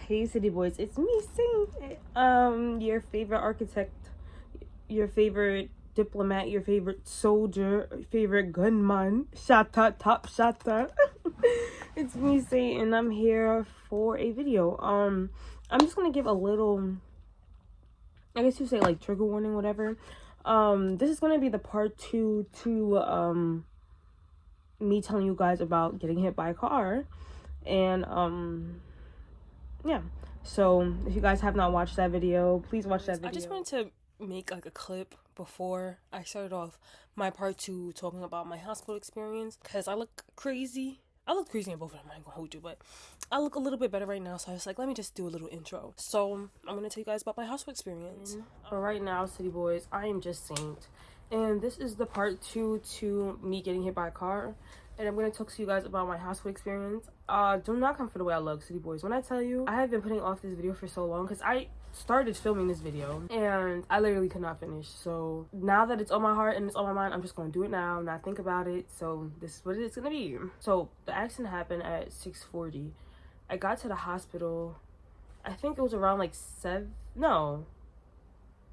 Hey City Boys, it's me, Saint. Your favorite architect, your favorite diplomat, your favorite soldier, favorite gunman, shatta, top shatta. It's me, Saint, and I'm here for a video. I'm just gonna give a little, I guess you say like trigger warning, whatever. This is gonna be the part 2 to me telling you guys about getting hit by a car, and yeah. So if you guys have not watched that video, please watch that video. I just wanted to make like a clip before I started off my part 2 talking about my hospital experience, because I look crazy. I look crazy in both of them, I ain't gonna hold you, but I look a little bit better right now, so I was like, let me just do a little intro. So I'm gonna tell you guys about my hospital experience. But right now, City Boys, I am just Saint, and this is the part 2 to me getting hit by a car, and I'm gonna talk to you guys about my hospital experience. Do not come for the way I look, City Boys. When I tell you, I have been putting off this video for so long because I started filming this video and I literally could not finish. So now that it's on my heart and it's on my mind, I'm just gonna do it now, not think about it. So this is what it's gonna be. So the accident happened at 6:40. I got to the hospital, I think it was around like 7. No,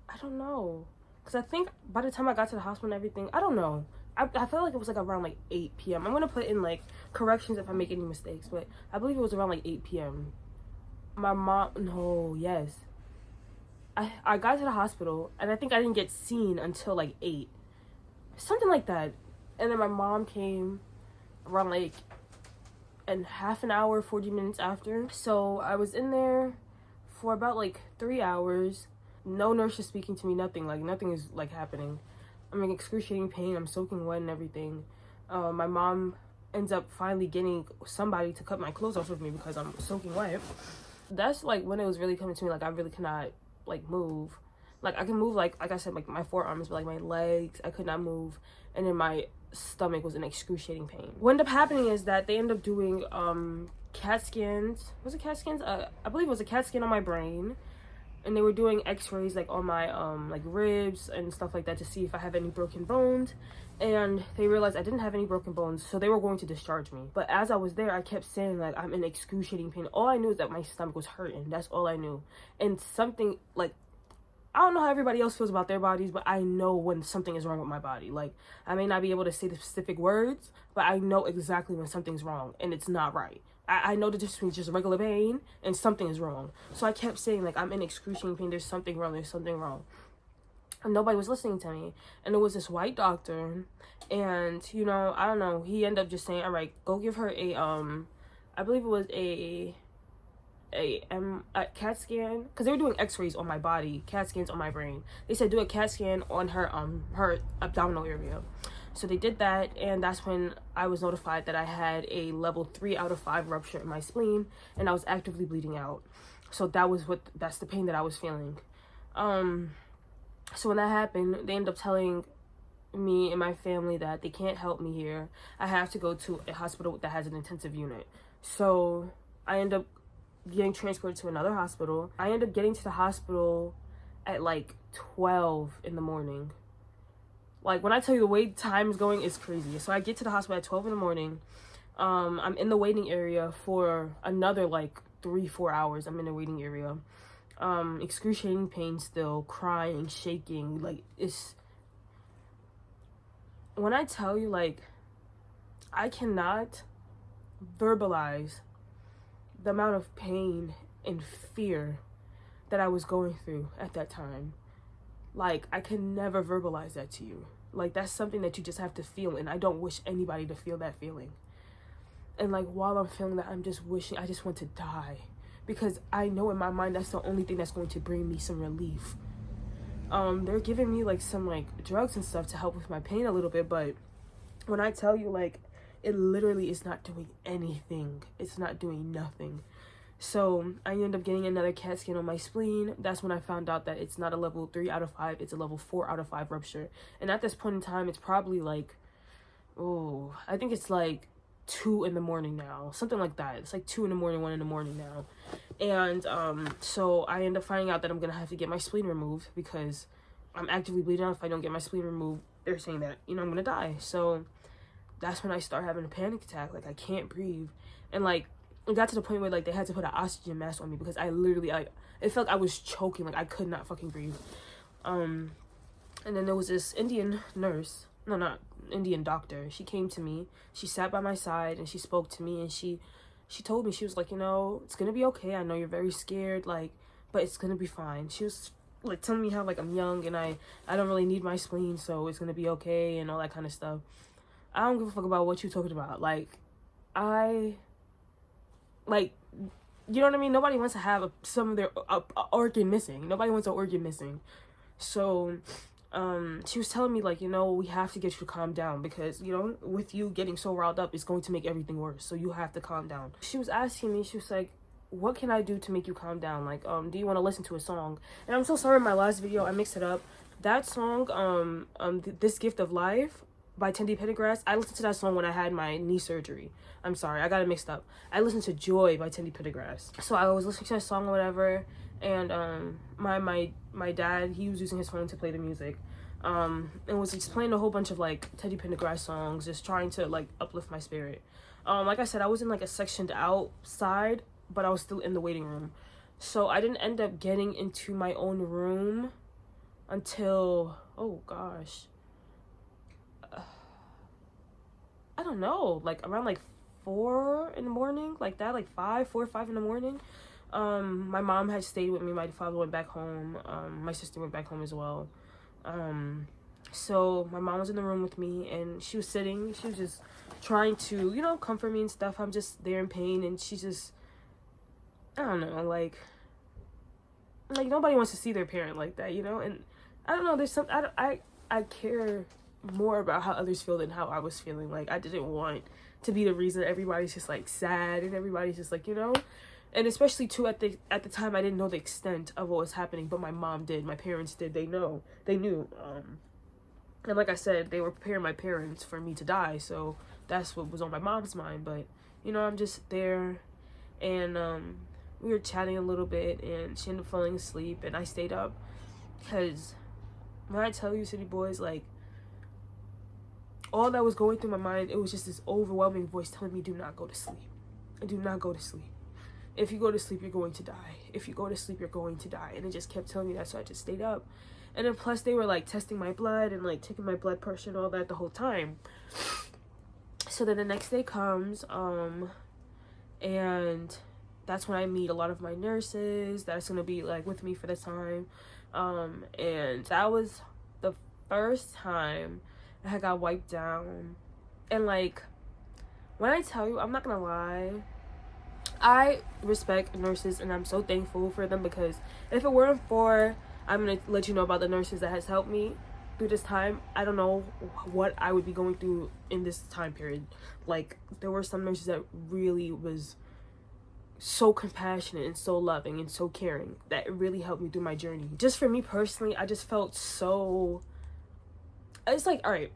I don't know, because I think by the time I got to the hospital and everything, I don't know, I felt like it was like around like 8 p.m. I'm gonna put in like corrections if I make any mistakes, but I believe it was around like 8 p.m. My mom, no, yes, I got to the hospital and I think I didn't get seen until like 8, something like that. And then my mom came around like in half an hour, 40 minutes after. So I was in there for about like 3 hours. No nurse is speaking to me, nothing. Like nothing is like happening. I'm in excruciating pain. I'm soaking wet and everything. My mom ends up finally getting somebody to cut my clothes off with me because I'm soaking wet. That's like when it was really coming to me. Like I really cannot like move. Like I can move like I said, like my forearms, but like my legs, I could not move. And then my stomach was in excruciating pain. What ended up happening is that they ended up doing CAT scans. Was it CAT scans? I believe it was a CAT scan on my brain. And they were doing x-rays like on my like ribs and stuff like that to see if I have any broken bones, and they realized I didn't have any broken bones, so they were going to discharge me. But as I was there, I kept saying like I'm in excruciating pain. All I knew is that my stomach was hurting. That's all I knew. And something like, I don't know how everybody else feels about their bodies, but I know when something is wrong with my body. Like I may not be able to say the specific words, but I know exactly when something's wrong and it's not right. I know the difference between just regular pain and something is wrong. So I kept saying like I'm in excruciating pain. There's something wrong. There's something wrong. And nobody was listening to me. And it was this white doctor, and you know, I don't know, he ended up just saying, all right, go give her a I believe it was a CAT scan, because they were doing x-rays on my body, CAT scans on my brain. They said do a CAT scan on her her abdominal area. So they did that, and that's when I was notified that I had a level 3 out of 5 rupture in my spleen, and I was actively bleeding out. So that's the pain that I was feeling. So when that happened, they ended up telling me and my family that they can't help me here. I have to go to a hospital that has an intensive unit. So I end up getting transported to another hospital. I end up getting to the hospital at like 12 in the morning. Like when I tell you the way time is going, it's crazy. So I get to the hospital at 12 in the morning. I'm in the waiting area for another like 3-4 hours. I'm in the waiting area. Excruciating pain still, crying, shaking. Like it's, when I tell you, like I cannot verbalize the amount of pain and fear that I was going through at that time. Like I can never verbalize that to you. Like that's something that you just have to feel, and I don't wish anybody to feel that feeling. And like while I'm feeling that, I'm just wishing, I just want to die, because I know in my mind that's the only thing that's going to bring me some relief. They're giving me like some like drugs and stuff to help with my pain a little bit, but when I tell you, like it literally is not doing anything. It's not doing nothing. So I ended up getting another CAT scan on my spleen. That's when I found out that it's not a level 3 out of 5, it's a level 4 out of 5 rupture. And at this point in time, it's probably like, oh, I think it's like 2 in the morning now, something like that. It's like 2 in the morning, 1 in the morning now. And so I end up finding out that I'm gonna have to get my spleen removed because I'm actively bleeding out. If I don't get my spleen removed, they're saying that, you know, I'm gonna die. So that's when I start having a panic attack. Like I can't breathe, and like it got to the point where like they had to put an oxygen mask on me because I literally it felt like I was choking, like I could not fucking breathe. And then there was this Indian nurse, no, not Indian doctor. She came to me, she sat by my side and she spoke to me, and she told me, she was like, you know, it's gonna be okay. I know you're very scared, like, but it's gonna be fine. She was like telling me how like I'm young and I don't really need my spleen, so it's gonna be okay and all that kind of stuff. I don't give a fuck about what you're talking about. Like, you know what I mean? Nobody wants to have some of their organ missing. Nobody wants an organ missing. So, she was telling me, like, you know, we have to get you to calm down because, you know, with you getting so riled up, it's going to make everything worse. So you have to calm down. She was asking me, she was like, what can I do to make you calm down? Like, do you want to listen to a song? And I'm so sorry, in my last video, I mixed it up. That song, This Gift of Life by Tendi Pendergrass, I listened to that song when I had my knee surgery. I'm sorry, I got it mixed up. I listened to Joy by Tendi Pendergrass. So I was listening to that song or whatever, and my dad, he was using his phone to play the music. And was just playing a whole bunch of like Tendi Pendergrass songs, just trying to like uplift my spirit. Like I said, I was in like a sectioned outside, but I was still in the waiting room. So I didn't end up getting into my own room until, oh gosh, I don't know, like around like 4 in the morning, like that, like 4 or 5 in the morning. My mom had stayed with me. My father went back home. My sister went back home as well. So my mom was in the room with me, and she was sitting. She was just trying to, you know, comfort me and stuff. I'm just there in pain, and she just, I don't know, like nobody wants to see their parent like that, you know. And I don't know. There's some, I care more about how others feel than how I was feeling. Like, I didn't want to be the reason everybody's just like sad and everybody's just like, you know. And especially too, at the time, I didn't know the extent of what was happening, but my mom did, my parents did. They knew. And like I said, they were preparing my parents for me to die, so that's what was on my mom's mind. But, you know, I'm just there, and we were chatting a little bit, and she ended up falling asleep, and I stayed up, because when I tell you, city boys, like, all that was going through my mind, it was just this overwhelming voice telling me, do not go to sleep. Do not go to sleep. If you go to sleep, you're going to die. If you go to sleep, you're going to die. And it just kept telling me that, so I just stayed up. And then plus they were like testing my blood and like taking my blood pressure and all that the whole time. So then the next day comes, and that's when I meet a lot of my nurses that's gonna be like with me for the time. And that was the first time I got wiped down. And like, when I tell you, I'm not gonna lie, I respect nurses and I'm so thankful for them, because if it weren't for, I'm gonna let you know about the nurses that has helped me through this time, I don't know what I would be going through in this time period. Like, there were some nurses that really was so compassionate and so loving and so caring that it really helped me through my journey. Just for me personally, I just felt so, it's like, all right,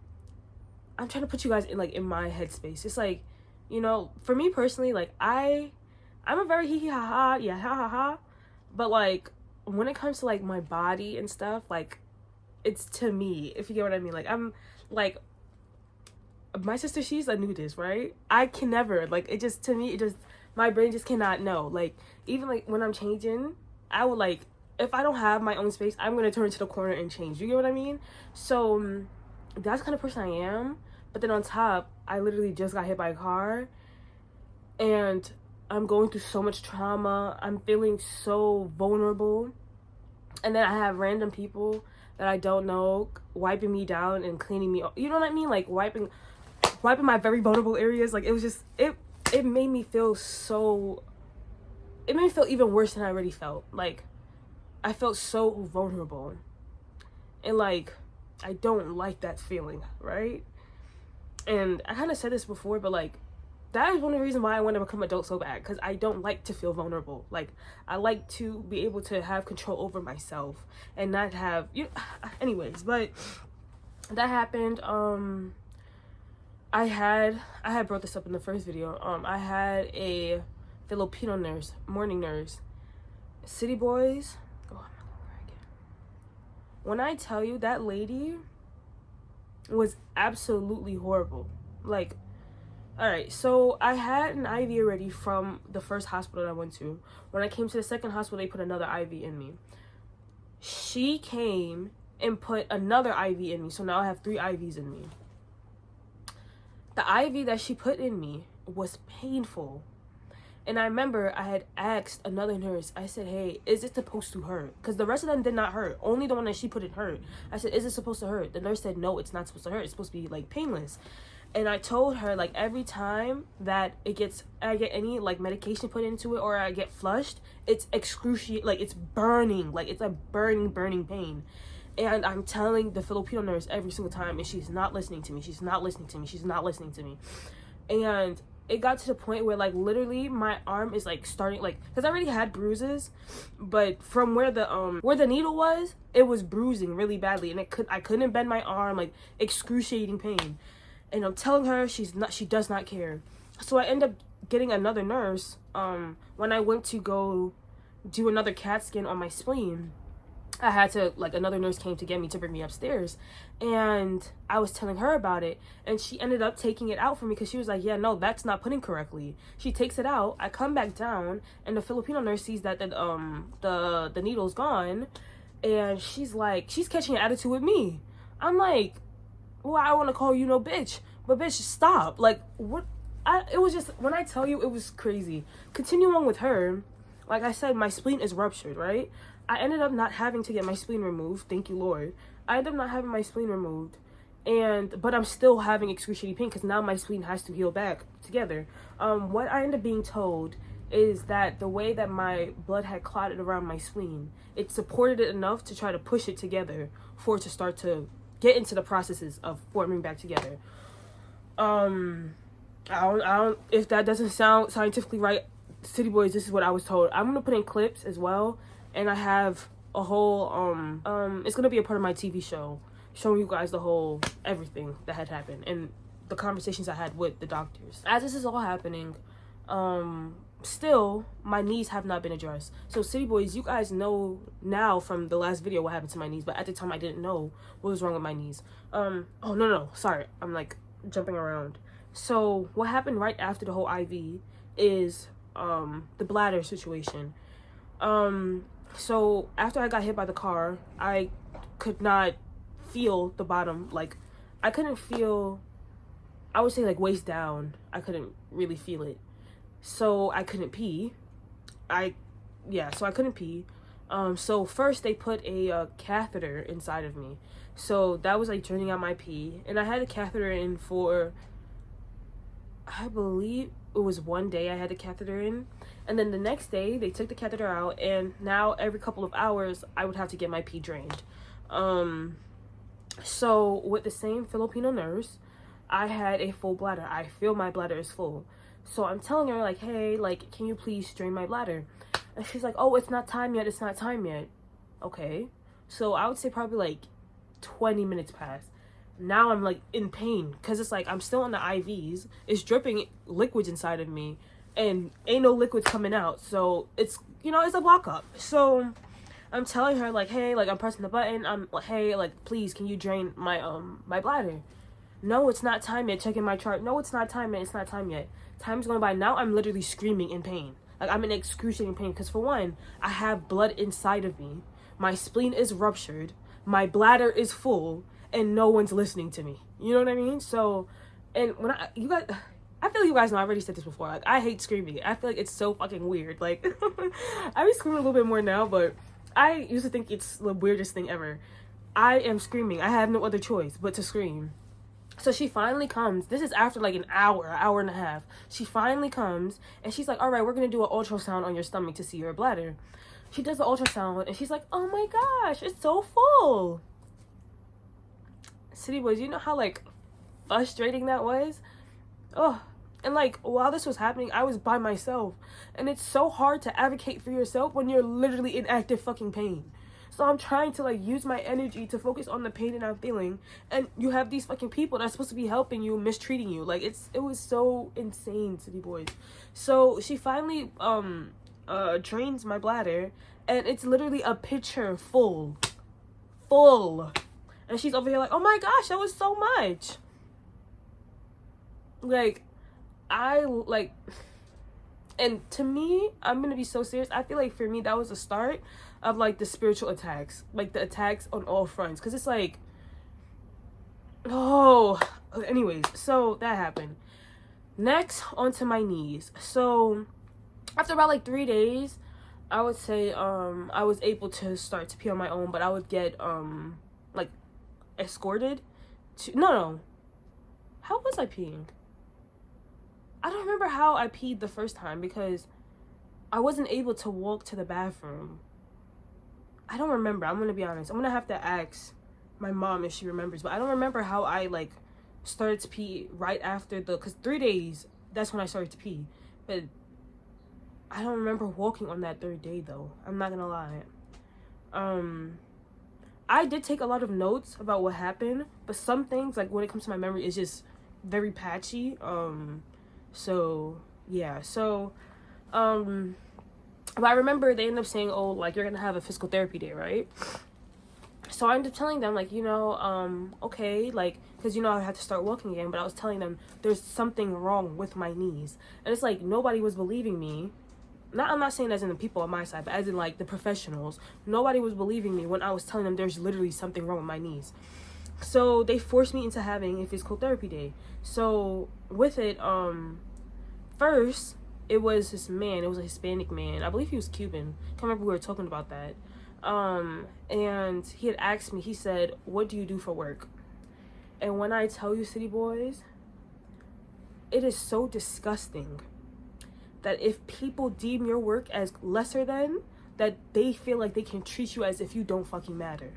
I'm trying to put you guys in like in my headspace. It's like, you know, for me personally, like I'm a very hee hee ha ha, yeah, ha ha ha, but like when it comes to like my body and stuff, like it's to me, if you get what I mean. Like, I'm like, my sister, she's a nudist, right? I can never, like, it just, to me, it just, my brain just cannot know. Like, even like when I'm changing, I would like, if I don't have my own space, I'm gonna turn to the corner and change. You get what I mean? So that's the kind of person I am. But then on top, I literally just got hit by a car, and I'm going through so much trauma. I'm feeling so vulnerable. And then I have random people that I don't know wiping me down and cleaning me up. You know what I mean? Like wiping my very vulnerable areas. Like, it was just, it made me feel so, it made me feel even worse than I already felt. Like, I felt so vulnerable. And like, I don't like that feeling, right? And I kind of said this before, but like, that is one of the reasons why I want to become adult so bad, because I don't like to feel vulnerable. Like, I like to be able to have control over myself and not have, you know, anyways. But that happened. I had brought this up in the first video. I had a Filipino nurse, morning nurse. City boys, oh, I'm not gonna cry again. When I tell you, that lady was absolutely horrible. Like, Alright, so I had an IV already from the first hospital that I went to. When I came to the second hospital, they put another IV in me. She came and put another IV in me, so now I have 3 IVs in me. The IV that she put in me was painful. And I remember I had asked another nurse, I said, hey, is it supposed to hurt? Because the rest of them did not hurt. Only the one that she put in hurt. I said, is it supposed to hurt? The nurse said, no, it's not supposed to hurt. It's supposed to be, like, painless. And I told her, like, every time that I get any, like, medication put into it or I get flushed, it's excruciating. Like, it's burning. Like, it's a burning pain. And I'm telling the Filipino nurse every single time, and she's not listening to me. She's not listening to me. She's not listening to me. And it got to the point where, like, literally my arm is, like, starting, like, because I already had bruises, but from where the needle was, it was bruising really badly, and I couldn't bend my arm, like, excruciating pain. And I'm telling her she does not care. So I end up getting another nurse when I went to go do another CAT scan on my spleen. I had to, like, another nurse came to get me to bring me upstairs, and I was telling her about it, and she ended up taking it out for me because she was like, yeah, no, that's not putting correctly. She takes it out. I come back down, and the Filipino nurse sees that the needle's gone, and she's like, she's catching an attitude with me. I'm like, well, I want to call you no bitch, but bitch, stop. Like, what? It was just, when I tell you, it was crazy. Continue on with her. Like I said, my spleen is ruptured, right? I ended up not having to get my spleen removed. Thank you, Lord. I ended up not having my spleen removed. But I'm still having excruciating pain because now my spleen has to heal back together. What I ended up being told is that the way that my blood had clotted around my spleen, it supported it enough to try to push it together for it to start to get into the processes of forming back together. I don't, if that doesn't sound scientifically right, City Boys, this is what I was told. I'm gonna put in clips as well, and I have a whole it's gonna be a part of my TV show showing you guys the whole everything that had happened and the conversations I had with the doctors. As this is all happening, still my knees have not been addressed. So City Boys, you guys know now from the last video what happened to my knees, but at the time I didn't know what was wrong with my knees. Oh no, sorry, I'm like jumping around. So what happened right after the whole IV is the bladder situation. So after I got hit by the car, I could not feel the bottom. Like, I couldn't feel, I would say, like, waist down. I couldn't really feel it. So I couldn't pee. So I couldn't pee. So first they put a catheter inside of me. So that was, like, draining out my pee. And I had a catheter in for, I believe it was 1 day I had the catheter in. And then the next day they took the catheter out, and now every couple of hours I would have to get my pee drained. So with the same Filipino nurse, I had a full bladder. I feel my bladder is full. So I'm telling her, like, hey, like, can you please drain my bladder? And she's like, oh, it's not time yet. It's not time yet. Okay. So I would say probably like 20 minutes passed. Now I'm like in pain because it's like I'm still on the IVs. It's dripping liquids inside of me and ain't no liquids coming out. So it's, you know, it's a block up. So I'm telling her, like, hey, like, I'm pressing the button. I'm like, hey, like, please, can you drain my my bladder? No, it's not time yet. Checking my chart. No, it's not time yet. It's not time yet. Time's going by. Now I'm literally screaming in pain. Like, I'm in excruciating pain because, for one, I have blood inside of me. My spleen is ruptured. My bladder is full. And no one's listening to me. You know what I mean? So, and when I feel you guys know, I already said this before. Like, I hate screaming. I feel like it's so fucking weird. Like, I be screaming a little bit more now, but I used to think it's the weirdest thing ever. I am screaming. I have no other choice but to scream. So she finally comes. This is after like an hour and a half. She finally comes and she's like, all right, we're going to do an ultrasound on your stomach to see your bladder. She does the ultrasound and she's like, oh my gosh, it's so full. City Boys, you know how like frustrating that was? Oh, and like while this was happening, I was by myself. And it's so hard to advocate for yourself when you're literally in active fucking pain. So I'm trying to like use my energy to focus on the pain that I'm feeling, and you have these fucking people that's supposed to be helping you mistreating you. Like it was so insane, City Boys. So she finally drains my bladder, and it's literally a pitcher full, and she's over here like, oh my gosh, that was so much. Like, I like, and to me, I'm gonna be so serious. I feel like for me, that was the start of like the spiritual attacks, like the attacks on all fronts. Cause it's like, oh, anyways, so that happened. Next, onto my knees. So after about like 3 days, I would say I was able to start to pee on my own, but I would get like escorted to no. How was I peeing? I don't remember how I peed the first time because I wasn't able to walk to the bathroom. I don't remember. I'm gonna be honest. I'm gonna have to ask my mom if she remembers, but I don't remember how I like started to pee right after because 3 days, that's when I started to pee. But I don't remember walking on that third day though. I'm not gonna lie. I did take a lot of notes about what happened, but some things, like when it comes to my memory, is just very patchy. So yeah. So but I remember they ended up saying, oh, like you're gonna have a physical therapy day, right? So I ended up telling them, like, okay, like, because, I had to start walking again, but I was telling them there's something wrong with my knees. And it's like, nobody was believing me. I'm not saying as in the people on my side, but as in, like, the professionals. Nobody was believing me when I was telling them there's literally something wrong with my knees. So they forced me into having a physical therapy day. So with it, first, it was this man. It was a Hispanic man. I believe he was Cuban. Can't remember we were talking about that. And he had asked me, he said, what do you do for work? And when I tell you, city boys, it is so disgusting that if people deem your work as lesser than, that they feel like they can treat you as if you don't fucking matter.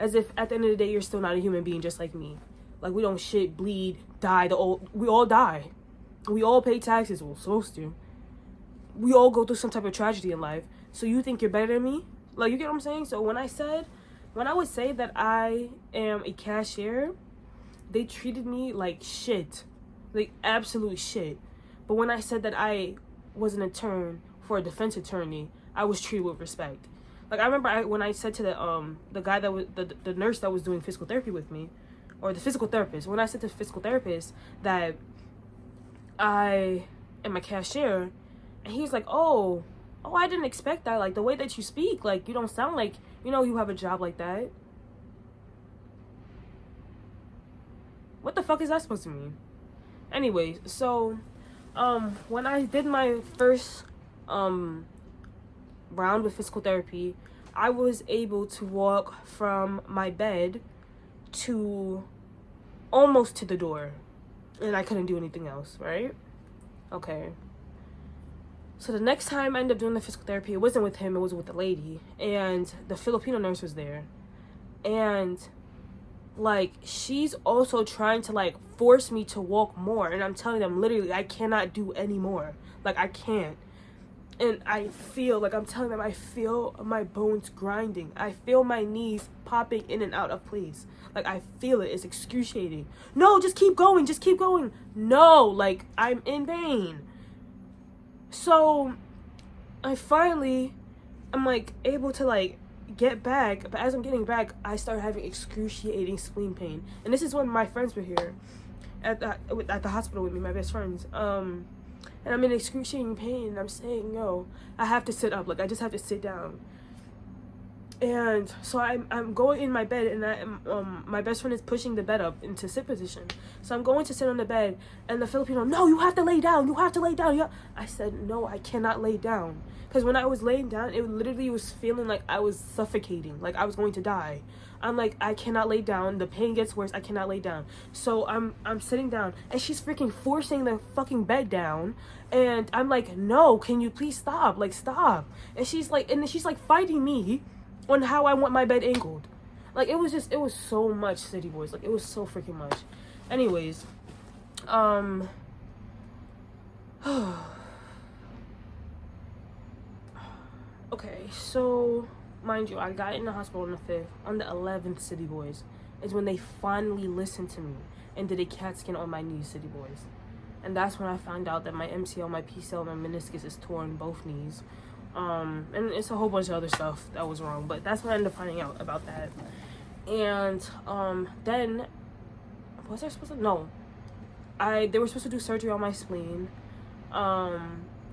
As if at the end of the day, you're still not a human being just like me. Like, we don't shit, bleed, die, we all die. We all pay taxes, we're supposed to. We all go through some type of tragedy in life. So you think you're better than me? Like, you get what I'm saying? So when I would say that I am a cashier, they treated me like shit. Like, absolute shit. But when I said that I was an intern for a defense attorney, I was treated with respect. Like, I remember when I said to the guy that was, the nurse that was doing physical therapy with me, or the physical therapist, when I said to the physical therapist that I am a cashier, and he was like, oh, I didn't expect that. Like, the way that you speak, like, you don't sound like, you have a job like that. What the fuck is that supposed to mean? Anyways, so, when I did my first, round with physical therapy, I was able to walk from my bed to almost to the door. And I couldn't do anything else, right? Okay. So the next time I ended up doing the physical therapy, it wasn't with him, it was with a lady. And the Filipino nurse was there. And, like, she's also trying to, like, force me to walk more. And I'm telling them, literally, I cannot do any more. Like, I can't. And I feel, like, I'm telling them, I feel my bones grinding. I feel my knees popping in and out of place. Like, I feel it. It's excruciating. No, just keep going. Just keep going. No, like, I'm in pain. So, I'm like, able to, like, get back. But as I'm getting back, I start having excruciating spleen pain. And this is when my friends were here at the hospital with me, my best friends. And I'm in excruciating pain, and I'm saying, yo, I have to sit up. Like, I just have to sit down. And so I'm going in my bed, and my best friend is pushing the bed up into sit position. So I'm going to sit on the bed, and the Filipino, no, you have to lay down. You have to lay down. I said, no, I cannot lay down. Because when I was laying down, it literally was feeling like I was suffocating, like I was going to die. I'm like, I cannot lay down. The pain gets worse. I cannot lay down. So I'm sitting down, and she's freaking forcing the fucking bed down. And I'm like, no, can you please stop? Like, stop. And she's like fighting me on how I want my bed angled. Like, it was so much, city boys. Like, it was so freaking much. Anyways, okay, so mind you, I got in the hospital on the 5th. On the 11th, city boys, is when they finally listened to me and did a CAT scan on my knees, city boys. And that's when I found out that my MCL, my PCL, my meniscus is torn, both knees. And it's a whole bunch of other stuff that was wrong, but that's when I ended up finding out about that. And then, was I supposed to? No. they were supposed to do surgery on my spleen.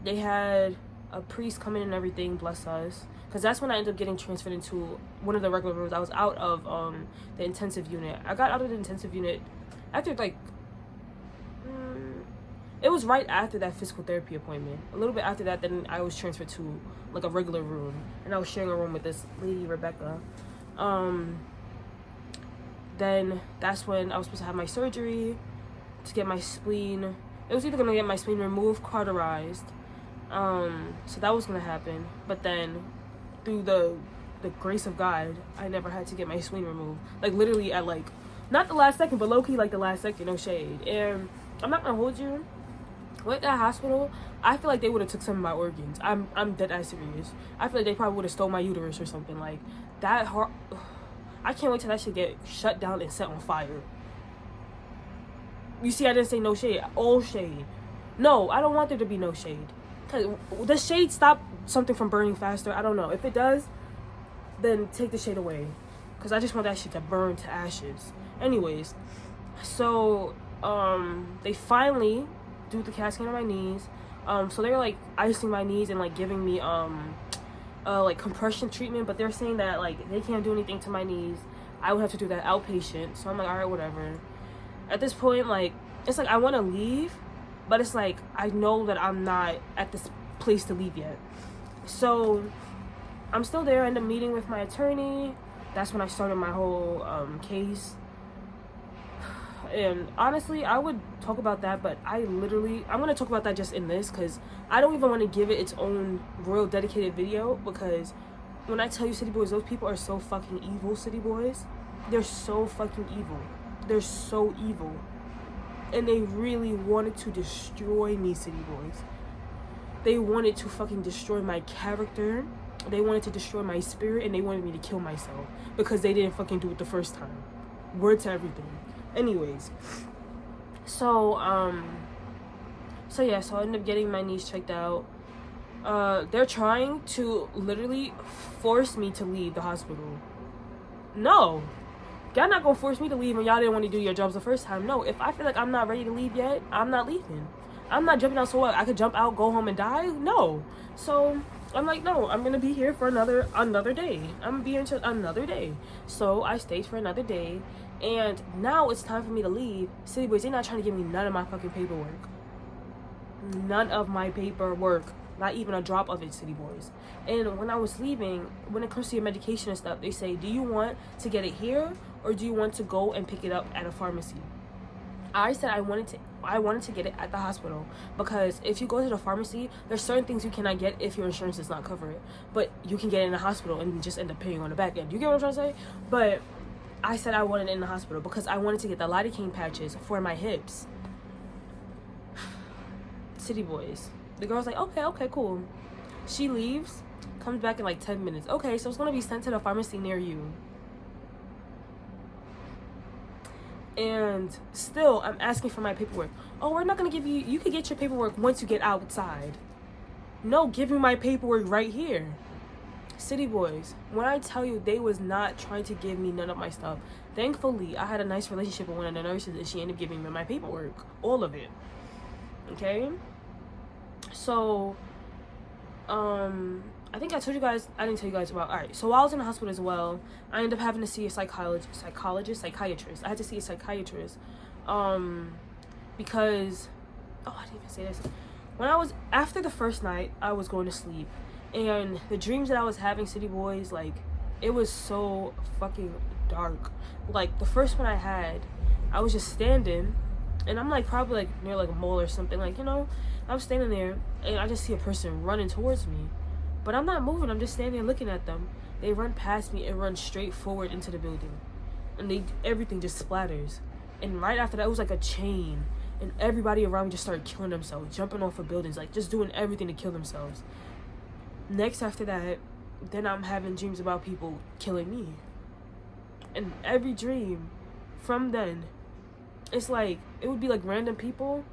They had a priest come in and everything, bless us, because that's when I ended up getting transferred into one of the regular rooms. I was out of the intensive unit. I got out of the intensive unit after like it was right after that physical therapy appointment. A little bit after that, then I was transferred to like a regular room, and I was sharing a room with this lady, Rebecca. Then that's when I was supposed to have my surgery to get my spleen. It was either gonna get my spleen removed, cauterized. So that was gonna happen. But then, through the grace of God, I never had to get my spleen removed. Like literally at like, not the last second, but low key like the last second, no shade. And I'm not gonna hold you. With that hospital, I feel like they would have took some of my organs. I'm dead ass serious. I feel like they probably would have stole my uterus or something like that. I can't wait till that shit get shut down and set on fire. You see, I didn't say no shade. All shade. No, I don't want there to be no shade. Cause the shade stop something from burning faster? I don't know. If it does, then take the shade away. Cause I just want that shit to burn to ashes. Anyways, so they finally do the CAT scan on my knees. So they're like icing my knees and like giving me like compression treatment, but they're saying that like they can't do anything to my knees. I would have to do that outpatient. So I'm like, all right, whatever. At this point, like, it's like I want to leave, but it's like I know that I'm not at this place to leave yet. So I'm still there. I end up meeting with my attorney. That's when I started my whole case. And honestly, I would talk about that, but I'm going to talk about that just in this, because I don't even want to give it its own royal dedicated video, because when I tell you, City Boys, those people are so fucking evil, City Boys. They're so fucking evil. They're so evil. And they really wanted to destroy me, City Boys. They wanted to fucking destroy my character. They wanted to destroy my spirit, and they wanted me to kill myself, because they didn't fucking do it the first time. Word to everything. Anyways, so yeah, so I ended up getting my knees checked out. They're trying to literally force me to leave the hospital. No, y'all not gonna force me to leave, and y'all didn't want to do your jobs the first time. No, if I feel like I'm not ready to leave yet, I'm not leaving. I'm not jumping out. So what? I could jump out, go home, and die? No. So I'm like, no, I'm gonna be here for another day. I'm gonna be here until another day. So I stayed for another day. And now it's time for me to leave. City Boys, they're not trying to give me none of my fucking paperwork. None of my paperwork. Not even a drop of it, City Boys. And when I was leaving, when it comes to your medication and stuff, they say, do you want to get it here, or do you want to go and pick it up at a pharmacy? I said I wanted to get it at the hospital, because if you go to the pharmacy, there's certain things you cannot get if your insurance does not cover it. But you can get it in the hospital and just end up paying on the back end. You get what I'm trying to say? But I said I wanted it in the hospital because I wanted to get the lidocaine patches for my hips. City Boys. The girl's like, okay, cool. She leaves, comes back in like 10 minutes. Okay, so it's going to be sent to the pharmacy near you. And still, I'm asking for my paperwork. Oh, we're not going to give you... You can get your paperwork once you get outside. No, give me my paperwork right here. City Boys, when I tell you, they was not trying to give me none of my stuff. Thankfully, I had a nice relationship with one of the nurses, and she ended up giving me my paperwork. All of it. Okay? So, I think I told you guys... I didn't tell you guys about... Alright, so while I was in the hospital as well, I ended up having to see a psychiatrist. I had to see a psychiatrist. Because... Oh, I didn't even say this. When I was... After the first night, I was going to sleep. And the dreams that I was having, City Boys, like, it was so fucking dark. Like, the first one I had, I was just standing, and I'm, like, probably, like, near, like, a mall or something. Like, you know, I'm standing there, and I just see a person running towards me. But I'm not moving. I'm just standing and looking at them. They run past me and run straight forward into the building. And everything just splatters. And right after that, it was, like, a chain. And everybody around me just started killing themselves, jumping off of buildings, like, just doing everything to kill themselves. Next after that, then I'm having dreams about people killing me. And every dream from then, it's like, it would be like random people,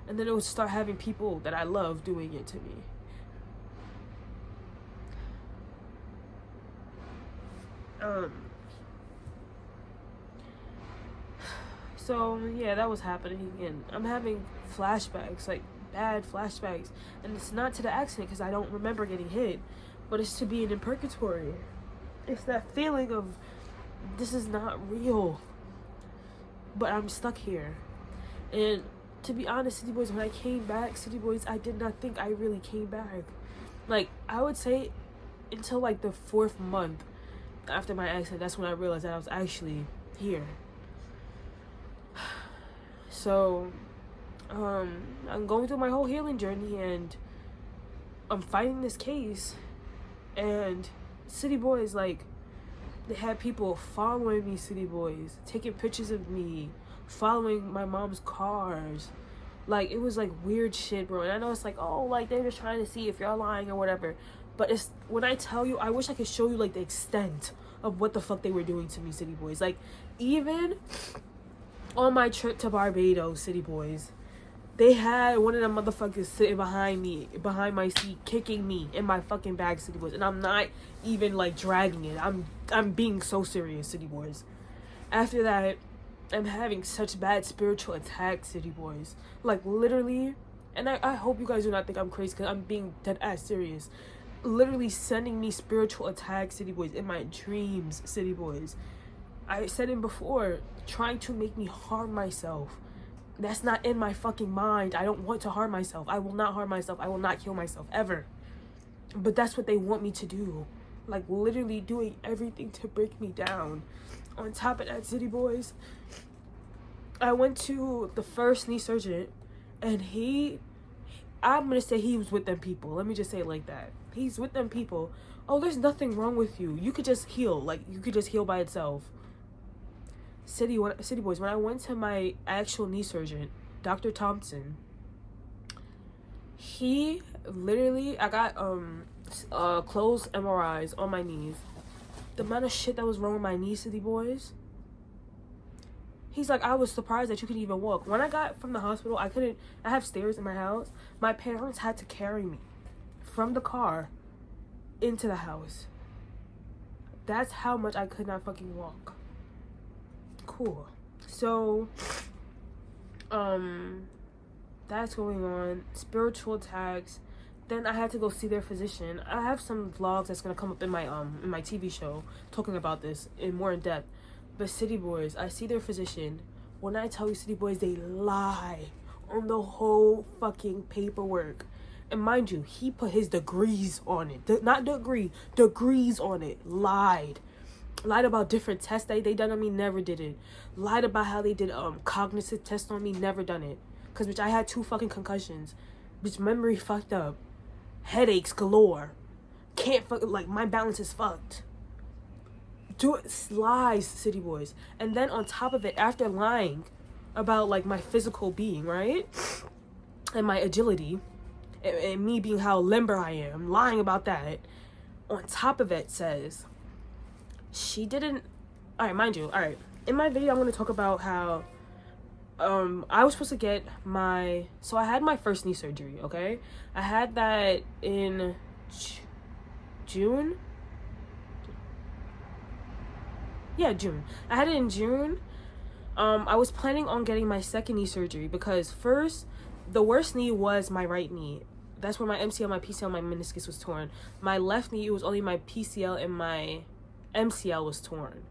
and then it would start having people that I love doing it to me. So yeah, that was happening, and I'm having flashbacks, like bad flashbacks, and it's not to the accident because I don't remember getting hit, but it's to being in purgatory. It's that feeling of this is not real, but I'm stuck here. And to be honest, City Boys, when I came back, City Boys, I did not think I really came back. Like, I would say until like the 4th month after my accident, that's when I realized that I was actually here. So, I'm going through my whole healing journey, and I'm fighting this case, and City Boys, like, they had people following me, City Boys, taking pictures of me, following my mom's cars. Like, it was like weird shit, bro. And I know it's like, oh, like they're just trying to see if you're lying or whatever, but it's, when I tell you, I wish I could show you like the extent of what the fuck they were doing to me, City Boys. Like, even on my trip to Barbados, City Boys, they had one of them motherfuckers sitting behind me, behind my seat, kicking me in my fucking bag, City Boys. And I'm not even like dragging it. I'm being so serious, City Boys. After that, I'm having such bad spiritual attacks, City Boys. Like, literally, and I hope you guys do not think I'm crazy, because I'm being dead ass serious. Literally sending me spiritual attacks, City Boys, in my dreams, City Boys. I said it before, trying to make me harm myself. That's not in my fucking mind. I don't want to harm myself. I will not harm myself. I will not kill myself, ever. But that's what they want me to do. Like, literally doing everything to break me down. On top of that, City Boys, I went to the first knee surgeon, and I'm gonna say he was with them people. Let me just say it like that. He's with them people. Oh, there's nothing wrong with you. You could just heal. Like, you could just heal by itself. City Boys, when I went to my actual knee surgeon, Dr. Thompson, he literally, I got closed MRIs on my knees. The amount of shit that was wrong with my knees, City Boys. He's like, I was surprised that you could even walk. When I got from the hospital, I have stairs in my house. My parents had to carry me from the car into the house. That's how much I could not fucking walk. Cool. So, that's going on. Spiritual attacks. Then I had to go see their physician. I have some vlogs that's gonna come up in my TV show talking about this in more in depth. But City Boys, I see their physician. When I tell you, City Boys, they lie on the whole fucking paperwork. And mind you, he put his degrees on it. Not degree, degrees on it. Lied about different tests they done on me, never did it. Lied about how they did cognitive tests on me, never done it. Cause bitch, I had 2 fucking concussions. Bitch, memory fucked up. Headaches galore. Can't like, my balance is fucked. Lies, City Boys. And then on top of it, after lying about like my physical being, right, and my agility, and me being how limber I am, lying about that, on top of it says she didn't. All right, mind you, all right, in my video I'm going to talk about how I was supposed to get so I had my first knee surgery, okay? I had that in June. Yeah, June. I had it in June. I was planning on getting my second knee surgery because first, the worst knee was my right knee. That's where my MCL, my PCL, my meniscus was torn. My left knee, it was only my PCL and my MCL was torn.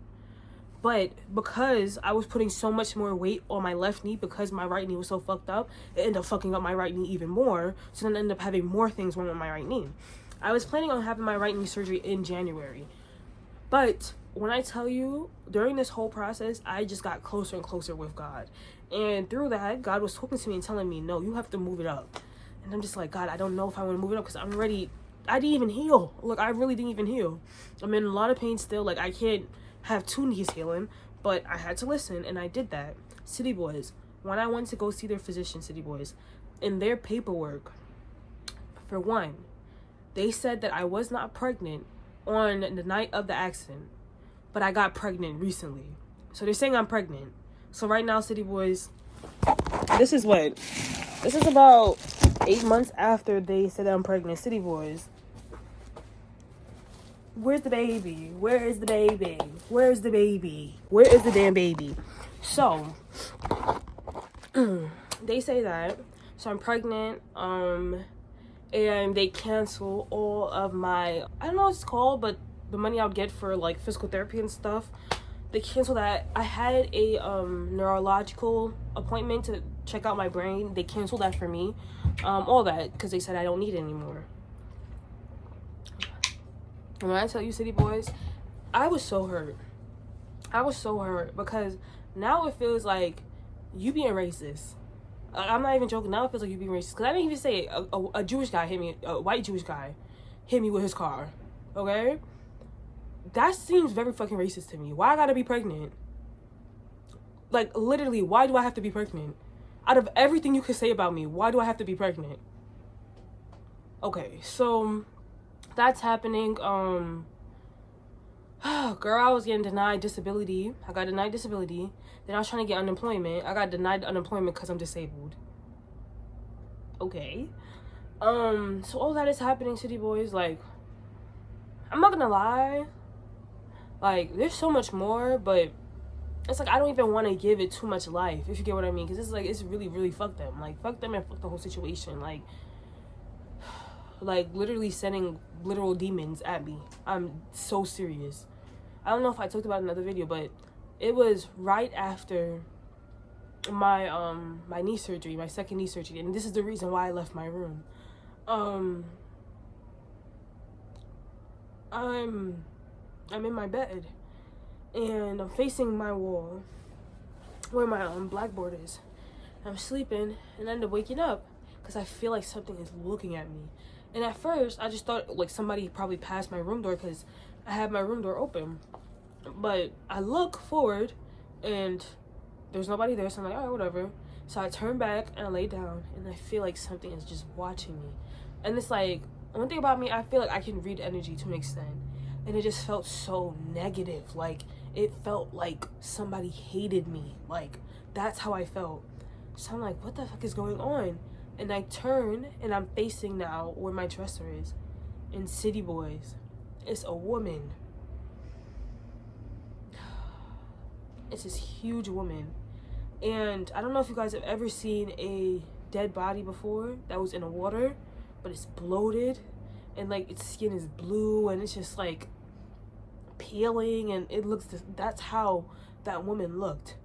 But because I was putting so much more weight on my left knee because my right knee was so fucked up, it ended up fucking up my right knee even more. So then I ended up having more things wrong with my right knee. I was planning on having my right knee surgery in January. But when I tell you, during this whole process, I just got closer and closer with God. And through that, God was talking to me and telling me, no, you have to move it up. And I'm just like, God, I don't know if I want to move it up because I'm ready. I didn't even heal. Look, I really didn't even heal. I'm in a lot of pain still. Like, I can't have 2 knees healing, but I had to listen, and I did that. City Boys, when I went to go see their physician, City Boys, in their paperwork, for one, they said that I was not pregnant on the night of the accident, but I got pregnant recently. So they're saying I'm pregnant. So right now, City Boys, this is about 8 months after they said I'm pregnant. City Boys, where's the baby? Where is the baby? Where's the baby? Where is the damn baby? So they say that, so I'm pregnant, and they cancel all of my, I don't know what it's called, but the money I would get for like physical therapy and stuff. They canceled that. I had a neurological appointment to check out my brain. They canceled that for me. All that because they said I don't need it anymore. And when I tell you, city boys, I was so hurt. I was so hurt because now it feels like you being racist. I'm not even joking. Now it feels like you being racist because I didn't even say it. A Jewish guy hit me. A white Jewish guy hit me with his car. Okay. That seems very fucking racist to me. Why I gotta be pregnant? Like, literally, why do I have to be pregnant? Out of everything you could say about me, why do I have to be pregnant? Okay, so that's happening. Girl, I was getting denied disability. I got denied disability. Then I was trying to get unemployment. I got denied unemployment because I'm disabled. Okay. So all that is happening, city boys. Like, I'm not gonna lie. Like, there's so much more, but it's like I don't even want to give it too much life, if you get what I mean. Because it's like, it's really, really fuck them. Like, fuck them and fuck the whole situation. Like, literally sending literal demons at me. I'm so serious. I don't know if I talked about it in another video, but it was right after my my knee surgery, my second knee surgery. And this is the reason why I left my room. I'm in my bed and I'm facing my wall where my blackboard is. I'm sleeping and I end up waking up because I feel like something is looking at me. And at first I just thought like somebody probably passed my room door because I had my room door open. But I look forward and there's nobody there, so I'm like, all right, whatever. So I turn back and I lay down and I feel like something is just watching me. And it's like, one thing about me, I feel like I can read energy to an extent. And it just felt so negative. Like, it felt like somebody hated me. Like, that's how I felt. So I'm like, what the fuck is going on? And I turn and I'm facing now where my dresser is. And city boys, it's a woman. It's this huge woman. And I don't know if you guys have ever seen a dead body before that was in the water, but it's bloated and like its skin is blue and it's just like peeling, and it looks that's how that woman looked.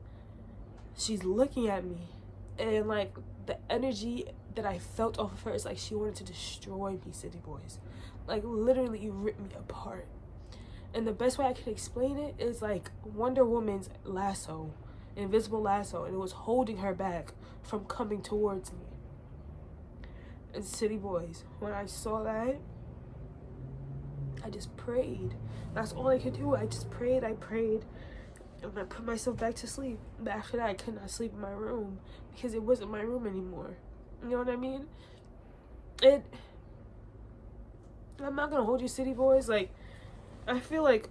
She's looking at me and like the energy that I felt off of her is like she wanted to destroy me, city boys. Like, literally rip me apart. And the best way I can explain it is like Wonder Woman's lasso, invisible lasso, and it was holding her back from coming towards me. And city boys, when I saw that, I just prayed. That's all I could do. I just prayed, and I put myself back to sleep. But after that, I could not sleep in my room because it wasn't my room anymore. You know what I mean? I'm not gonna hold you, city boys. Like, I feel like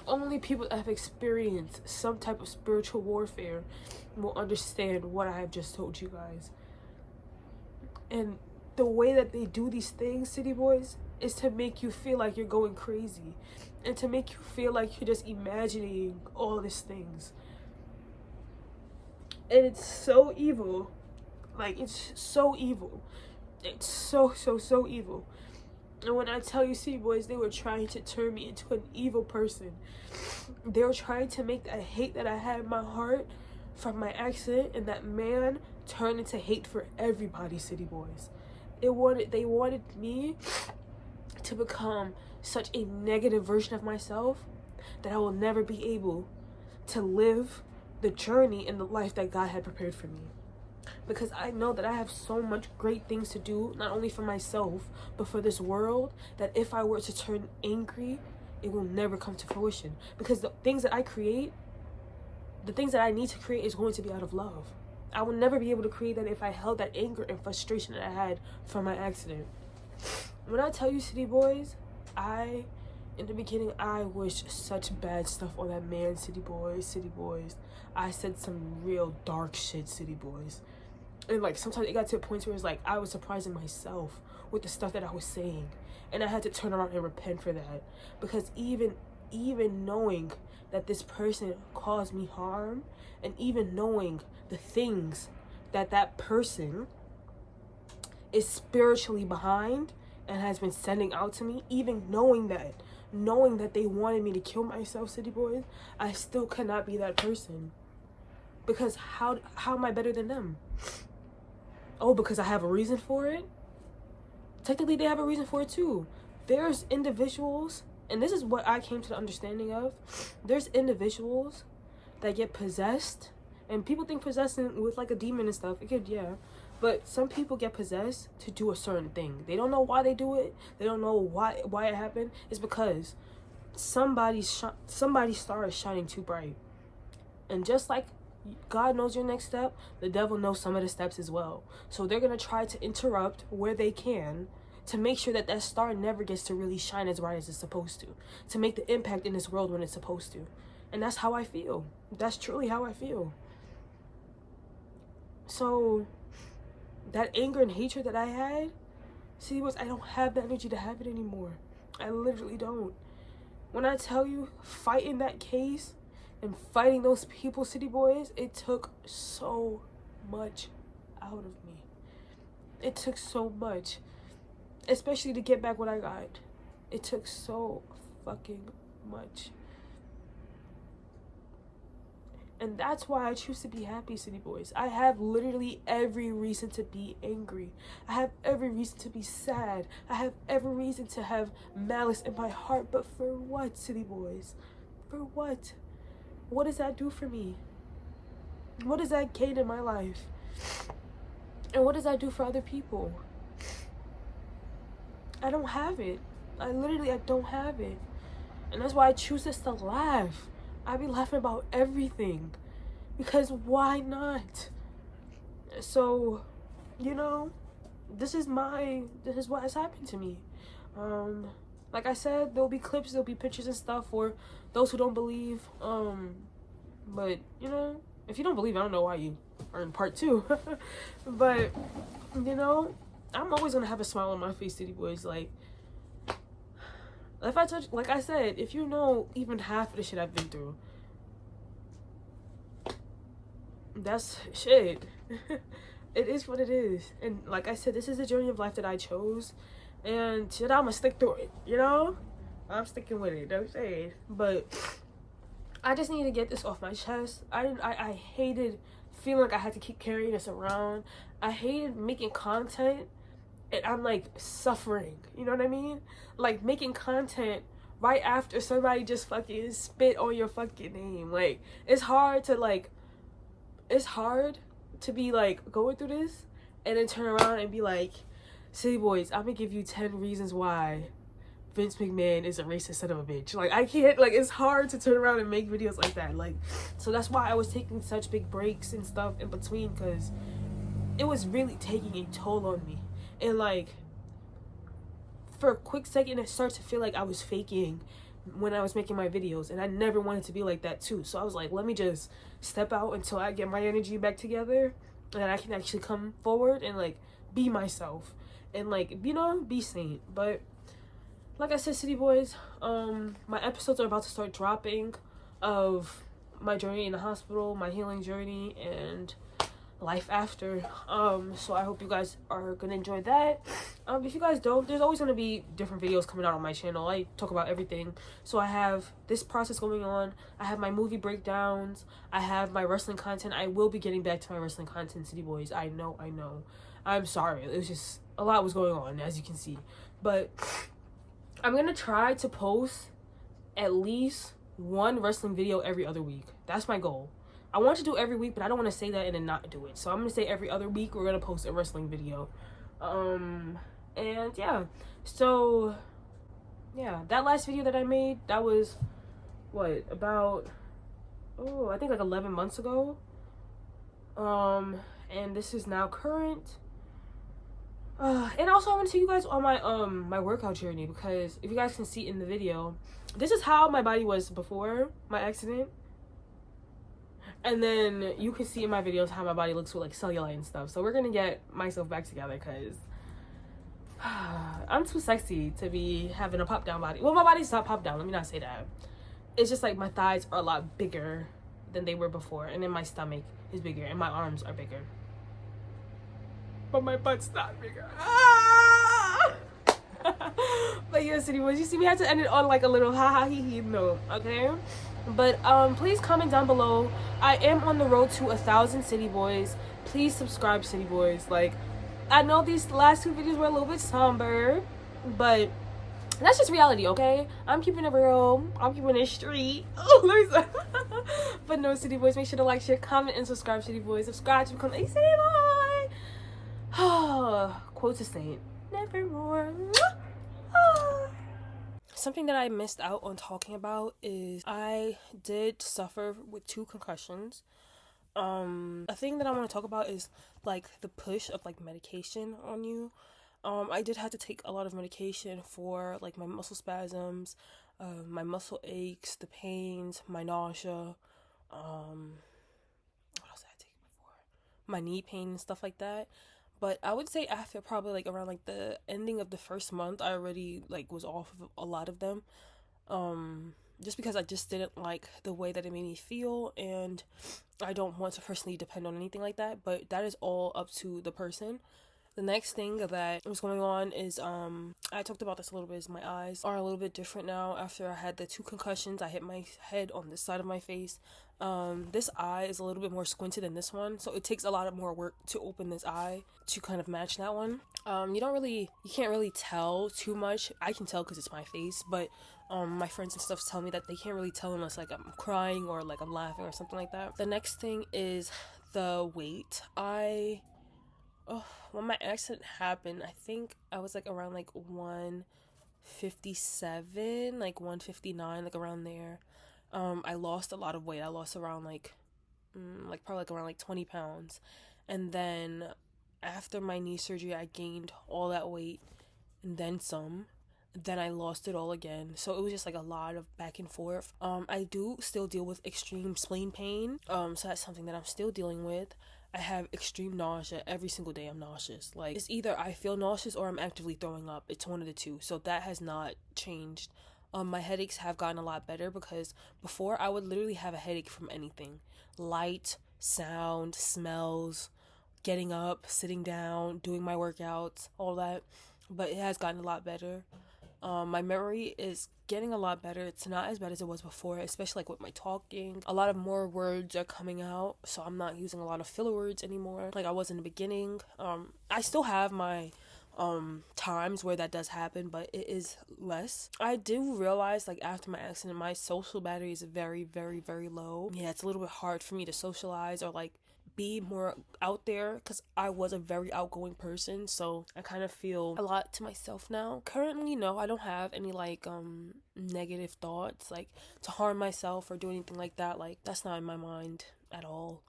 only people that have experienced some type of spiritual warfare will understand what I have just told you guys. And the way that they do these things, city boys, is to make you feel like you're going crazy and to make you feel like you're just imagining all these things. And it's so evil. Like, it's so evil. It's so evil. And when I tell you, city boys, they were trying to turn me into an evil person. They were trying to make that hate that I had in my heart from my accident and that man turn into hate for everybody, city boys. They wanted me to become such a negative version of myself that I will never be able to live the journey and the life that God had prepared for me. Because I know that I have so much great things to do, not only for myself, but for this world, that if I were to turn angry, it will never come to fruition. Because the things that I create, the things that I need to create is going to be out of love. I will never be able to create that if I held that anger and frustration that I had from my accident. When I tell you, city boys, in the beginning, I wished such bad stuff on that man, city boys. I said some real dark shit, city boys. And like, sometimes it got to a point where it's like, I was surprising myself with the stuff that I was saying. And I had to turn around and repent for that. Because even even knowing that this person caused me harm, and even knowing the things that that person is spiritually behind and has been sending out to me, even knowing that they wanted me to kill myself, city boys, I still cannot be that person. Because how am I better than them? Oh, because I have a reason for it? Technically, they have a reason for it too. There's individuals, and this is what I came to the understanding of. There's individuals that get possessed, and people think possessing with like a demon and stuff. It could, yeah. But some people get possessed to do a certain thing. They don't know why they do it. They don't know why it happened. It's because somebody's star is shining too bright. And just like God knows your next step, the devil knows some of the steps as well. So they're going to try to interrupt where they can to make sure that that star never gets to really shine as bright as it's supposed to make the impact in this world when it's supposed to. And that's how I feel. That's truly how I feel. So that anger and hatred that I had, see, I don't have the energy to have it anymore. I literally don't. When I tell you, fighting that case and fighting those people, city boys, it took so much out of me. It took so much, especially to get back what I got. It took so fucking much. And that's why I choose to be happy, city boys. I have literally every reason to be angry. I have every reason to be sad. I have every reason to have malice in my heart. But for what, city boys? For what? What does that do for me? What does that gain in my life? And what does that do for other people? I don't have it. I don't have it. And that's why I choose just to laugh. I be laughing about everything, because why not? So, you know, this is what has happened to me. Like I said, there'll be clips, there'll be pictures and stuff for those who don't believe. But you know, if you don't believe, I don't know why you are in part 2. But you know, I'm always gonna have a smile on my face, city boys. Like I said, if you know even half of the shit I've been through, that's shit. It is what it is. And like I said, this is the journey of life that I chose, and shit, I'ma stick through it, you know? I'm sticking with it, you know what I'm saying? But I just need to get this off my chest. I hated feeling like I had to keep carrying this around. I hated making content and I'm like suffering, you know what I mean? Like making content right after somebody just fucking spit on your fucking name. Like it's hard to be like going through this and then turn around and be like, city boys, I'm gonna give you 10 reasons why Vince McMahon is a racist son of a bitch. Like I can't, like it's hard to turn around and make videos like that. Like, so that's why I was taking such big breaks and stuff in between, because it was really taking a toll on me. And like for a quick second it started to feel like I was faking when I was making my videos, and I never wanted to be like that too. So I was like, let me just step out until I get my energy back together and I can actually come forward and like be myself and like, you know, be sane. But like I said, city boys, my episodes are about to start dropping of my journey in the hospital, my healing journey, and life after. So I hope you guys are gonna enjoy that. If you guys don't, there's always gonna be different videos coming out on my channel. I talk about everything. So I have this process going on, I have my movie breakdowns, I have my wrestling content. I will be getting back to my wrestling content, city boys. I know I'm sorry, it was just a lot was going on, as you can see. But I'm gonna try to post at least one wrestling video every other week. That's my goal. I want to do every week, but I don't want to say that and then not do it. So I'm going to say every other week we're going to post a wrestling video. And yeah. So, yeah. That last video that I made, that was, what, about, I think like 11 months ago. And this is now current. And also I want to take you guys on my, my workout journey, because if you guys can see in the video, this is how my body was before my accident. And then you can see in my videos how my body looks with like cellulite and stuff. So we're gonna get myself back together, because I'm too sexy to be having a pop down body. Well, my body's not pop down, let me not say that. it's just like my thighs are a lot bigger than they were before, and then my stomach is bigger and my arms are bigger, but my butt's not bigger. But yeah, city boys, you see, we had to end it on like a little ha ha he he note, okay? But please comment down below. I am on the road to 1,000 city boys. Please subscribe, city boys. Like, I know these last 2 videos were a little bit somber, but that's just reality, okay? I'm keeping it real. I'm keeping it street. Oh, let me stop. But no, city boys, make sure to like, share, comment, and subscribe, city boys. Subscribe to become a city boy. Quote to saint, nevermore. Something that I missed out on talking about is I did suffer with 2 concussions. A thing that I want to talk about is like the push of like medication on you. I did have to take a lot of medication for like my muscle spasms, my muscle aches, the pains, my nausea, what else did I take before? My knee pain and stuff like that. But I would say after probably like around like the ending of the first month, I already like was off of a lot of them. Just because I just didn't like the way that it made me feel, and I don't want to personally depend on anything like that, but that is all up to the person. The next thing that was going on is I talked about this a little bit, is my eyes are a little bit different now after I had the 2 concussions. I hit my head on this side of my face. This eye is a little bit more squinted than this one, so it takes a lot of more work to open this eye to kind of match that one. You can't really tell too much. I can tell because it's my face, but my friends and stuff tell me that they can't really tell unless like I'm crying or like I'm laughing or something like that. The next thing is the weight. When my accident happened, I think I was like around like 157, like 159, like around there. I lost a lot of weight. I lost around like probably like around like 20 pounds. And then after my knee surgery, I gained all that weight and then some. Then I lost it all again. So it was just like a lot of back and forth. I do still deal with extreme spleen pain. So that's something that I'm still dealing with. I have extreme nausea. Every single day I'm nauseous. Like, it's either I feel nauseous or I'm actively throwing up. It's one of the two. So that has not changed. My headaches have gotten a lot better, because before I would literally have a headache from anything. Light, sound, smells, getting up, sitting down, doing my workouts, all that. But it has gotten a lot better. My memory is getting a lot better. It's not as bad as it was before, especially like with my talking. A lot of more words are coming out, so I'm not using a lot of filler words anymore like I was in the beginning. I still have my times where that does happen, but it is less. I do realize like after my accident, my social battery is very, very, very low. Yeah, it's a little bit hard for me to socialize or like be more out there, because I was a very outgoing person, so I kind of feel a lot to myself now. Currently, no, I don't have any like negative thoughts like to harm myself or do anything like that. Like, that's not in my mind at all.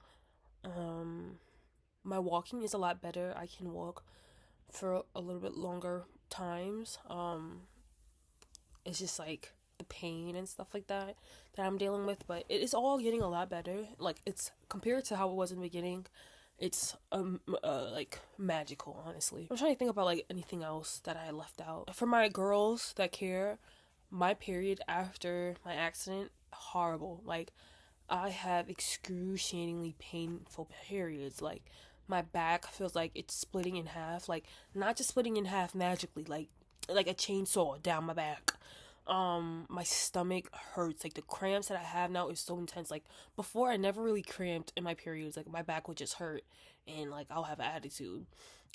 My walking is a lot better. I can walk for a little bit longer times. It's just like the pain and stuff like that I'm dealing with, but it is all getting a lot better. Like, it's compared to how it was in the beginning, it's like magical, honestly. I'm trying to think about like anything else that I left out. For my girls that care, my period after my accident, horrible. Like, I have excruciatingly painful periods. Like, my back feels like it's splitting in half. Like, not just splitting in half magically, like a chainsaw down my back. My stomach hurts. Like, the cramps that I have now is so intense. Like, before I never really cramped in my periods. Like, my back would just hurt and like I'll have an attitude.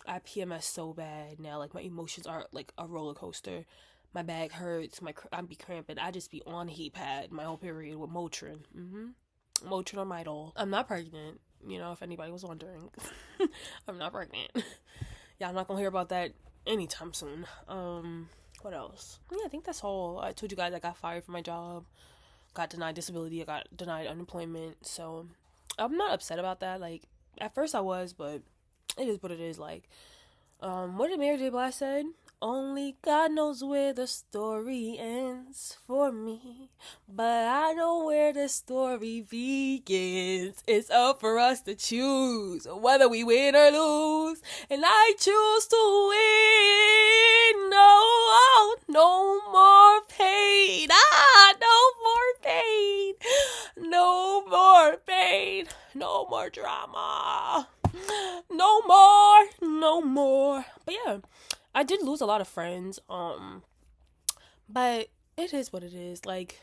I PMS so bad now. Like, my emotions are like a roller coaster. My back hurts. I be cramping. I just be on heat pad my whole period with Motrin. Motrin or Midol. I'm not pregnant. You know, if anybody was wondering, I'm not pregnant. Yeah, I'm not gonna hear about that anytime soon. What else? Yeah, I think that's all. I told you guys I got fired from my job, got denied disability, I got denied unemployment, so I'm not upset about that. Like, at first I was, but it is what it is. Like, what did Mary J. Blige said? Only God knows where the story ends for me, but I know where the story begins. It's up for us to choose whether we win or lose, and I choose to win. No, no more pain. No more pain. No more drama. No more. No more. But yeah, I did lose a lot of friends. But it is what it is. Like,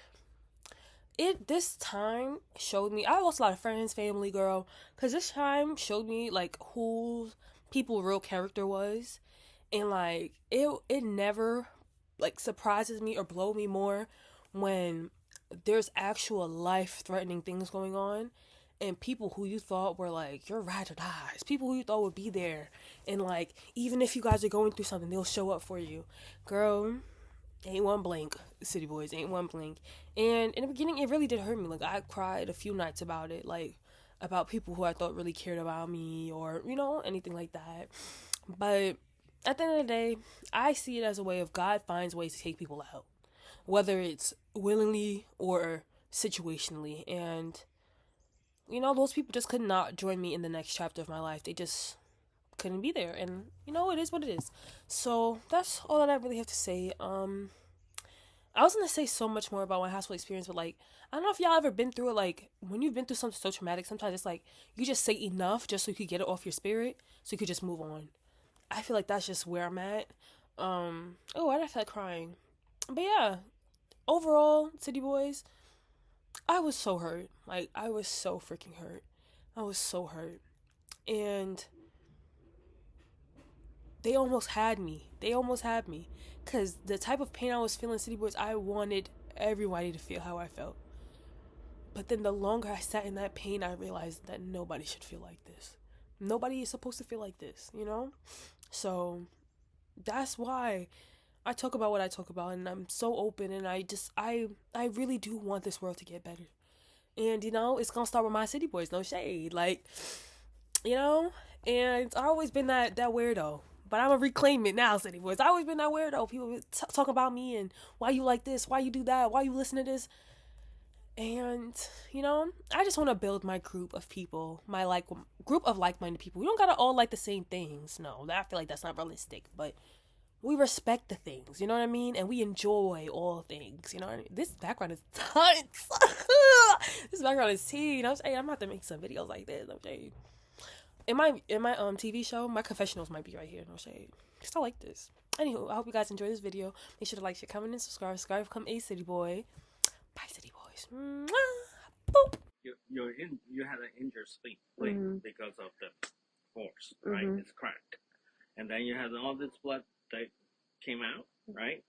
it this time showed me I lost a lot of friends, family, girl, because this time showed me like who people real character was, and like it never like surprises me or blow me more when there's actual life threatening things going on, and people who you thought were like your ride or dies, people who you thought would be there, and like even if you guys are going through something, they'll show up for you, girl. Ain't one blink, City Boys, ain't one blink. And in the beginning, it really did hurt me. Like, I cried a few nights about it, like, about people who I thought really cared about me or, anything like that. But at the end of the day, I see it as a way of God finds ways to take people out, whether it's willingly or situationally. And, those people just could not join me in the next chapter of my life. They just couldn't be there, and it is what it is. So that's all that I really have to say. I was gonna say so much more about my high school experience, but like I don't know if y'all ever been through it. Like when you've been through something so traumatic, sometimes it's like you just say enough just so you could get it off your spirit, so you could just move on. I feel like that's just where I'm at. Oh, why did I feel like crying? But yeah, overall, City Boys, I was so hurt. Like I was so freaking hurt. I was so hurt, and they almost had me. They almost had me. Because the type of pain I was feeling, City Boys, I wanted everybody to feel how I felt. But then the longer I sat in that pain, I realized that nobody should feel like this. Nobody is supposed to feel like this, So that's why I talk about what I talk about, and I'm so open, and I really do want this world to get better. And, it's going to start with my City Boys, no shade. Like, and I've always been that weirdo. But I'm gonna reclaim it now, City Boys. I've always been that weirdo. People talk about me and why you like this, why you do that, why you listen to this. And, I just want to build my group of people, my group of like-minded people. We don't gotta all like the same things. No, I feel like that's not realistic. But we respect the things, you know what I mean? And we enjoy all things, you know what I mean? This background is tons. This background is tea. You know what I'm saying? I'm about to make some videos like this. I'm saying. In my TV show, my confessionals might be right here. No shade. Just I like this. Anywho, I hope you guys enjoy this video. Make sure to like, share, comment, and subscribe. Subscribe, become a City Boy. Bye, City Boys. Mwah. Boop. You had an injured spleen because of the force, right? It's cracked, and then you had all this blood that came out, right?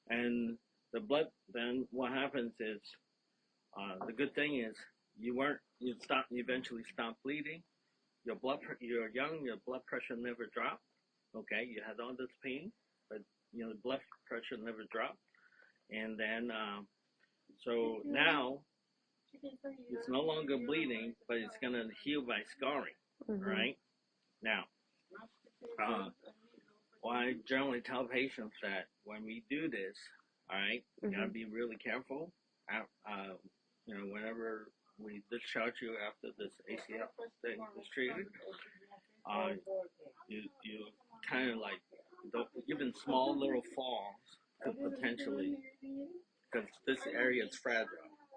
And the blood. Then what happens is, the good thing is you eventually stop bleeding. You're young. Your blood pressure never dropped. Okay, you had all this pain, but the blood pressure never dropped, and then so now it's no longer bleeding, but it's gonna heal by scarring, right? Now, well, I generally tell patients that when we do this, all right, you gotta be really careful. Whenever we discharge you after this ACL thing is treated, you kind of like even small little falls could potentially, because this area is fragile.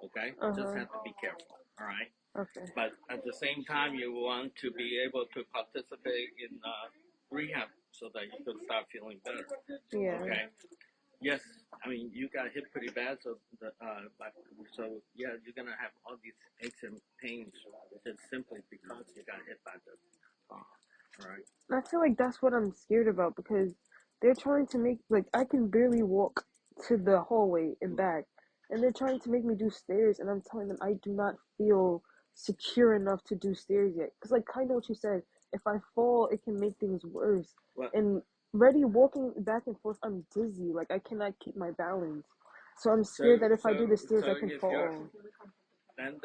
Okay, you just have to be careful. All right. Okay. But at the same time, you want to be able to participate in rehab so that you can start feeling better. Yeah. Okay. Yes, I mean you got hit pretty bad, so yeah, you're gonna have all these aches and pains just simply because you got hit by the car. All right. I feel like that's what I'm scared about because they're trying to make like I can barely walk to the hallway and back, and they're trying to make me do stairs, and I'm telling them I do not feel secure enough to do stairs yet. Cause like kind of what you said, if I fall, it can make things worse. What? And ready walking back and forth, I'm dizzy. Like I cannot keep my balance, so I'm scared that if I do the stairs, I can fall. Then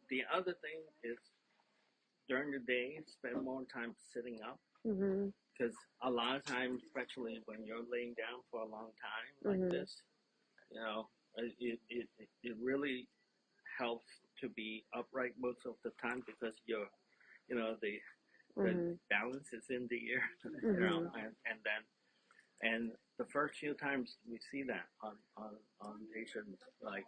the other thing is during the day, spend more time sitting up. Because a lot of times, especially when you're laying down for a long time like this, it really helps to be upright most of the time because the balance is in the air, and the first few times we see that on patients, like